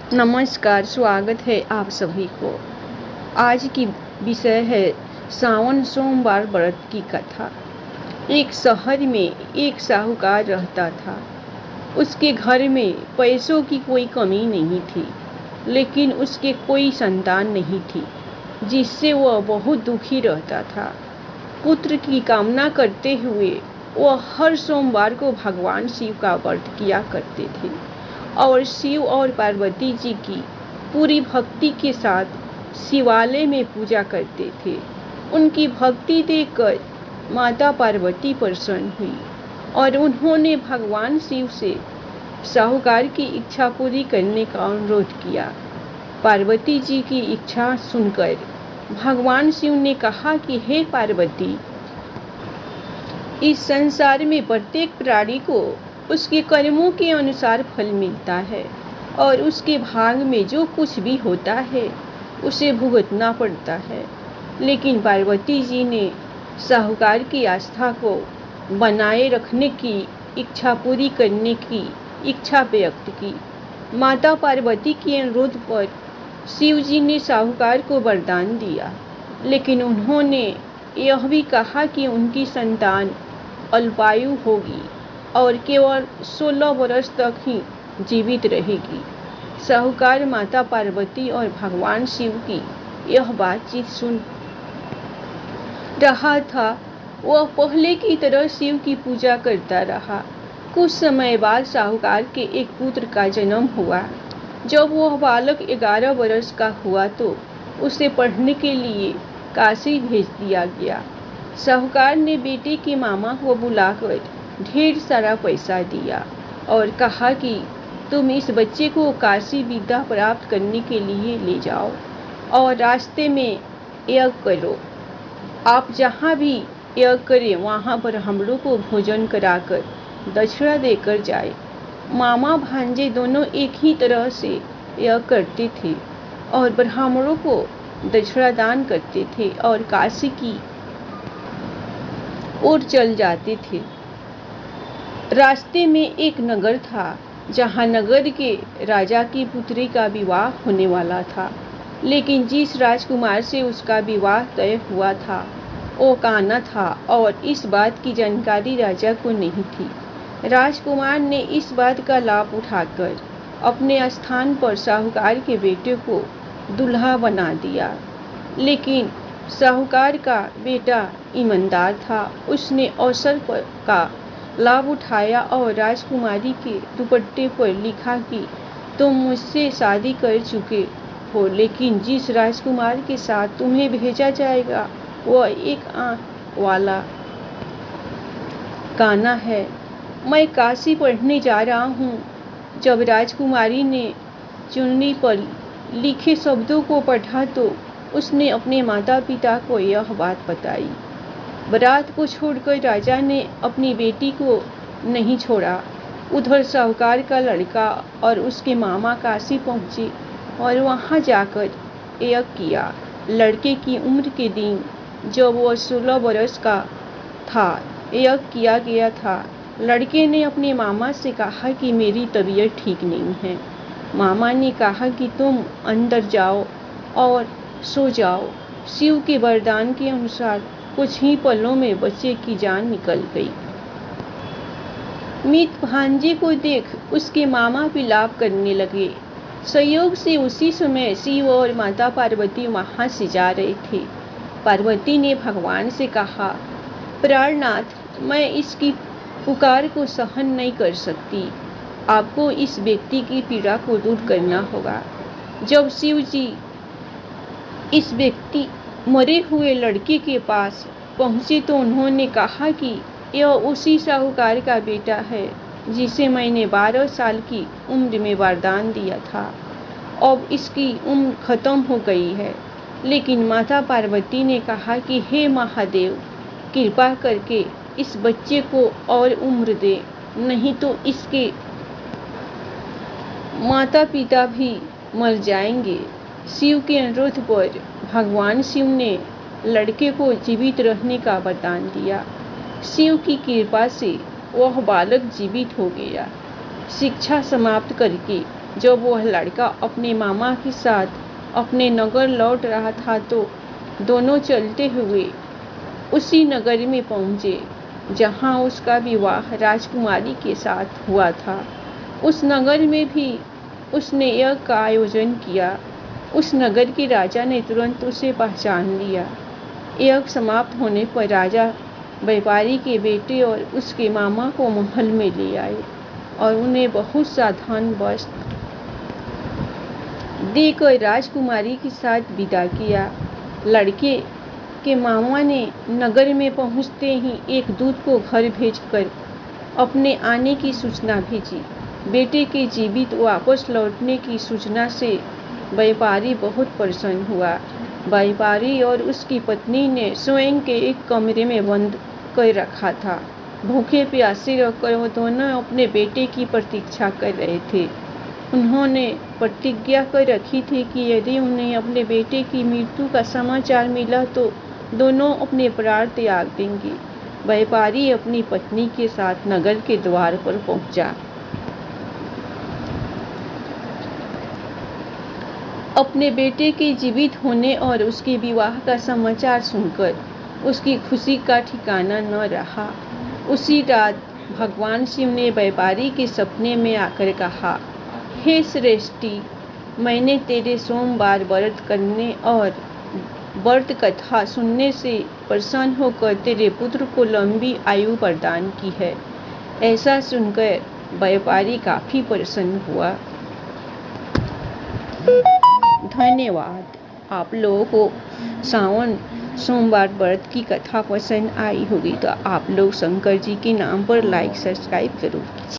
नमस्कार, स्वागत है आप सभी को। आज की विषय है सावन सोमवार व्रत की कथा। एक शहर में एक साहूकार रहता था। उसके घर में पैसों की कोई कमी नहीं थी, लेकिन उसके कोई संतान नहीं थी, जिससे वह बहुत दुखी रहता था। पुत्र की कामना करते हुए वह हर सोमवार को भगवान शिव का व्रत किया करते थे और शिव और पार्वती जी की पूरी भक्ति के साथ शिवालय में पूजा करते थे। उनकी भक्ति देखकर माता पार्वती प्रसन्न हुई और उन्होंने भगवान शिव से साहूकार की इच्छा पूरी करने का अनुरोध किया। पार्वती जी की इच्छा सुनकर भगवान शिव ने कहा कि हे पार्वती, इस संसार में प्रत्येक प्राणी को उसके कर्मों के अनुसार फल मिलता है और उसके भाग में जो कुछ भी होता है उसे भुगतना पड़ता है। लेकिन पार्वती जी ने साहूकार की आस्था को बनाए रखने की इच्छा पूरी करने की इच्छा व्यक्त की। माता पार्वती के अनुरोध पर शिव जी ने साहूकार को वरदान दिया, लेकिन उन्होंने यह भी कहा कि उनकी संतान अल्पायु होगी और केवल 16 वर्ष तक ही जीवित रहेगी। साहूकार माता पार्वती और भगवान शिव की यह बातचीत सुन रहा था। वह पहले की तरह शिव की पूजा करता रहा। कुछ समय बाद साहूकार के एक पुत्र का जन्म हुआ। जब वह बालक 11 वर्ष का हुआ तो उसे पढ़ने के लिए काशी भेज दिया गया। साहूकार ने बेटे के मामा को बुलाकर ढेर सारा पैसा दिया और कहा कि तुम इस बच्चे को काशी विद्या प्राप्त करने के लिए ले जाओ और रास्ते में यज्ञ करो। आप जहाँ भी यज्ञ करें वहाँ पर हम लोग को भोजन कराकर दक्षिणा देकर जाए। मामा भांजे दोनों एक ही तरह से यज्ञ करते थे और ब्राह्मणों को दक्षिणा दान करते थे और काशी की ओर चल जाते थे। रास्ते में एक नगर था जहाँ नगर के राजा की पुत्री का विवाह होने वाला था, लेकिन जिस राजकुमार से उसका विवाह तय हुआ था वो काना था और इस बात की जानकारी राजा को नहीं थी। राजकुमार ने इस बात का लाभ उठाकर अपने स्थान पर साहूकार के बेटे को दूल्हा बना दिया, लेकिन साहूकार का बेटा ईमानदार था। उसने अवसर का लाभ उठाया और राजकुमारी के दुपट्टे पर लिखा कि तुम मुझसे शादी कर चुके हो, लेकिन जिस राजकुमार के साथ तुम्हें भेजा जाएगा वह एक आंख वाला काना है। मैं काशी पढ़ने जा रहा हूँ। जब राजकुमारी ने चुन्नी पर लिखे शब्दों को पढ़ा तो उसने अपने माता पिता को यह बात बताई। बारात को छोड़कर राजा ने अपनी बेटी को नहीं छोड़ा। उधर साहूकार का लड़का और उसके मामा काशी पहुँचे और वहाँ जाकर यज्ञ किया। लड़के की उम्र के दिन जब वह 16 वर्ष का था यज्ञ किया गया था। लड़के ने अपने मामा से कहा कि मेरी तबीयत ठीक नहीं है। मामा ने कहा कि तुम अंदर जाओ और सो जाओ। शिव के वरदान के अनुसार कुछ ही पलों में बच्चे की जान निकल गई। मृत भांजे को देख उसके मामा विलाप करने लगे। संयोग से उसी समय शिव और माता पार्वती वहां से जा रहे थे। पार्वती ने भगवान से कहा, प्राणनाथ, मैं इसकी पुकार को सहन नहीं कर सकती। आपको इस व्यक्ति की पीड़ा को दूर करना होगा। जब शिव जी इस व्यक्ति मरे हुए लड़के के पास पहुंचे तो उन्होंने कहा कि यह उसी साहूकार का बेटा है जिसे मैंने 12 साल की उम्र में वरदान दिया था। अब इसकी उम्र खत्म हो गई है। लेकिन माता पार्वती ने कहा कि हे महादेव, कृपा करके इस बच्चे को और उम्र दे, नहीं तो इसके माता पिता भी मर जाएंगे। शिव के अनुरोध पर भगवान शिव ने लड़के को जीवित रहने का वरदान दिया। शिव की कृपा से वह बालक जीवित हो गया। शिक्षा समाप्त करके जब वह लड़का अपने मामा के साथ अपने नगर लौट रहा था तो दोनों चलते हुए उसी नगर में पहुंचे जहां उसका विवाह राजकुमारी के साथ हुआ था। उस नगर में भी उसने यज्ञ का आयोजन किया। उस नगर के राजा ने तुरंत उसे पहचान लिया। यज्ञ समाप्त होने पर राजा व्यापारी के बेटे और उसके मामा को महल में ले आए और उन्हें बहुत सा धन वस्त्र देकर राजकुमारी के साथ विदा किया। लड़के के मामा ने नगर में पहुंचते ही एक दूत को घर भेजकर अपने आने की सूचना भेजी। बेटे के जीवित वापस लौटने की सूचना से व्यापारी बहुत प्रसन्न हुआ। व्यापारी और उसकी पत्नी ने स्वयं के एक कमरे में बंद कर रखा था। भूखे प्यासे रहकर वो दोनों अपने बेटे की प्रतीक्षा कर रहे थे। उन्होंने प्रतिज्ञा कर रखी थी कि यदि उन्हें अपने बेटे की मृत्यु का समाचार मिला तो दोनों अपने प्राण त्याग देंगे। व्यापारी अपनी पत्नी के साथ नगर के द्वार पर पहुंचा। अपने बेटे के जीवित होने और उसके विवाह का समाचार सुनकर उसकी खुशी का ठिकाना न रहा। उसी रात भगवान शिव ने व्यापारी के सपने में आकर कहा, हे श्रेष्ठी, मैंने तेरे सोमवार व्रत करने और व्रत कथा सुनने से प्रसन्न होकर तेरे पुत्र को लंबी आयु प्रदान की है। ऐसा सुनकर व्यापारी काफी प्रसन्न हुआ। धन्यवाद। आप लोगों को सावन सोमवार व्रत की कथा पसंद आई होगी तो आप लोग शंकर जी के नाम पर लाइक सब्सक्राइब जरूर कीजिए।